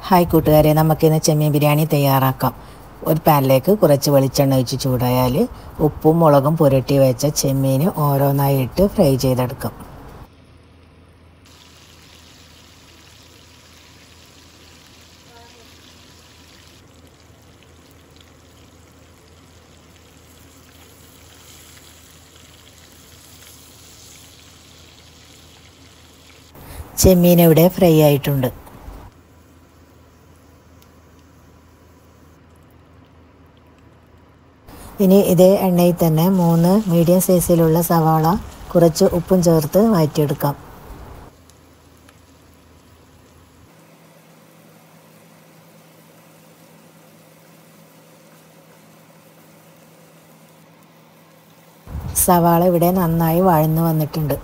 Hi കൂട്ടുകാരെ, നമുക്കിന്ന് ചെമ്മീൻ ബിരിയാണി തയ്യാറാക്കാം. ഒരു പാനിലേക്ക് കുറച്ച് വെളിച്ചെണ്ണ ഒഴിച്ച് ചൂടായാൽ ഉപ്പും മുളകും പുരട്ടി വെച്ച ചെമ്മീൻ ഓരോന്നായി ഇട്ട് ഫ്രൈ ചെയ്തെടുക്കാം. ചെമ്മീൻ ഇവിടെ ഫ്രൈ ആയിട്ടുണ്ട്. ഇനി ഇതേ എണ്ണയിൽ തന്നെ 3 മീഡിയം സൈസിലുള്ള സവാള കുറച്ച് ഉപ്പും ചേർത്ത് വഴറ്റിയെടുക്കാം. സവാള ഇവിടെ നന്നായി വഴന്നു വന്നിട്ടുണ്ട്.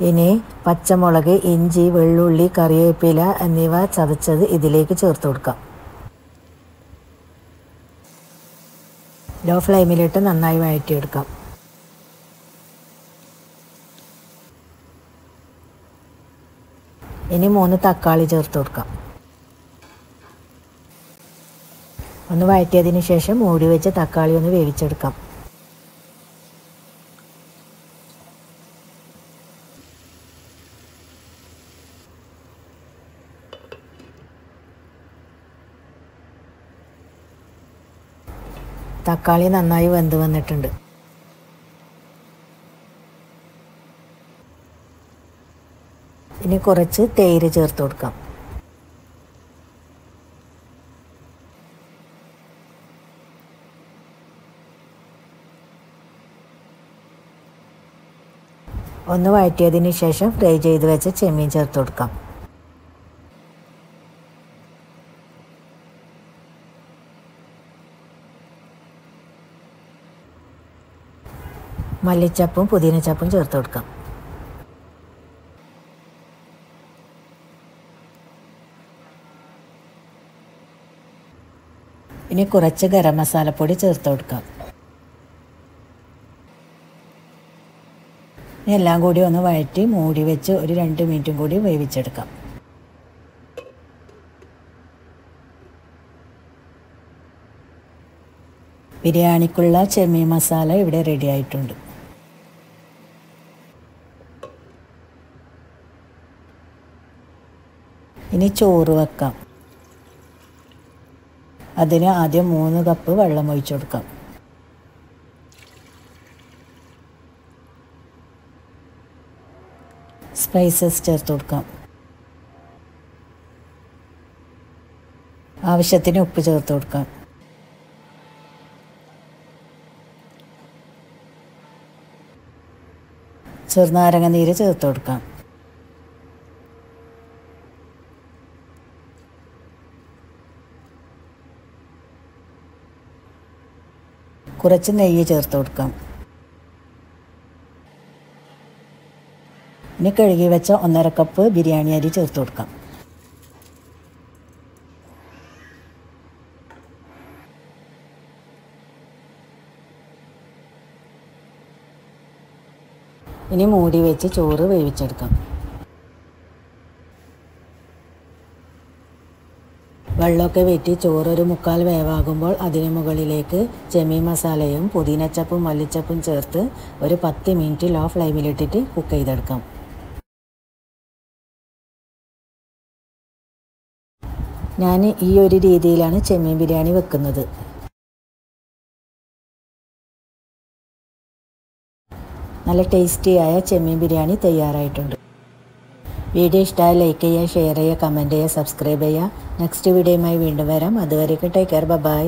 ഇനി പച്ചമുളക്, ഇഞ്ചി, വെള്ളുള്ളി, കറിവേപ്പില എന്നിവ ചതച്ചത് ഇതിലേക്ക് ചേർത്ത് കൊടുക്കാം. ലോ ഫ്ലെയിമിലിട്ട് നന്നായി വഴറ്റിയെടുക്കാം. ഇനി 3 തക്കാളി ചേർത്ത് കൊടുക്കാം. ഒന്ന് വഴറ്റിയതിന് ശേഷം മൂടി വെച്ച് തക്കാളി ഒന്ന് വേവിച്ചെടുക്കാം. തക്കാളി നന്നായി വെന്ത് വന്നിട്ടുണ്ട്. ഇനി കുറച്ച് തൈര് ചേർത്ത് കൊടുക്കാം. ഒന്ന് വഴറ്റിയതിന് ശേഷം ഫ്രൈ ചെയ്ത് വെച്ച ചെമ്മീൻ ചേർത്ത് കൊടുക്കാം. മല്ലിച്ചപ്പും പുതിനച്ചപ്പും ചേർത്ത് കൊടുക്കാം. ഇനി കുറച്ച് ഗരം മസാലപ്പൊടി ചേർത്ത് കൊടുക്കാം. എല്ലാം കൂടി ഒന്ന് വഴറ്റി മൂടി വെച്ച് ഒരു 2 മിനിറ്റും കൂടി വേവിച്ചെടുക്കാം. ബിരിയാണിക്കുള്ള ചെമ്മീൻ മസാല ഇവിടെ റെഡി ആയിട്ടുണ്ട്. ഇനി ചോറ് വെക്കാം. അതിന് ആദ്യം 3 കപ്പ് വെള്ളം ഒഴിച്ചു കൊടുക്കാം. സ്പൈസസ് ചേർത്ത് കൊടുക്കാം. ആവശ്യത്തിന് ഉപ്പ് ചേർത്ത് കൊടുക്കാം. ചെറുനാരങ്ങ നീര് ചേർത്ത് കൊടുക്കാം. കുറച്ച് നെയ്യ് ചേർത്ത് കൊടുക്കാം. ഇനി കഴുകി വെച്ച 1.5 കപ്പ് ബിരിയാണി അരി ചേർത്ത് കൊടുക്കാം. ഇനി മൂടി വെച്ച് ചോറ് വേവിച്ചെടുക്കാം. വെള്ളമൊക്കെ വെറ്റി ചോറ് ഒരു 1/4 വേവാകുമ്പോൾ അതിന് മുകളിലേക്ക് ചെമ്മീൻ മസാലയും പുതിനച്ചപ്പും മല്ലിച്ചപ്പും ചേർത്ത് ഒരു 10 മിനിറ്റ് ലോ ഫ്ലെയിമിലിട്ടിട്ട് കുക്ക് ചെയ്തെടുക്കാം. ഞാൻ ഈ ഒരു രീതിയിലാണ് ചെമ്മീൻ ബിരിയാണി വെക്കുന്നത്. നല്ല ടേസ്റ്റിയായ ചെമ്മീൻ ബിരിയാണി തയ്യാറായിട്ടുണ്ട്. വീഡിയോ ഇഷ്ടമായി ലൈക്ക് ചെയ്യുക, ഷെയർ ചെയ്യുക, കമൻറ്റ് ചെയ്യുക, സബ്സ്ക്രൈബ് ചെയ്യുക. നെക്സ്റ്റ് വീഡിയോയുമായി വീണ്ടും വരാം. അതുവരേക്കും ടേക്ക് കെയർ. ബൈ.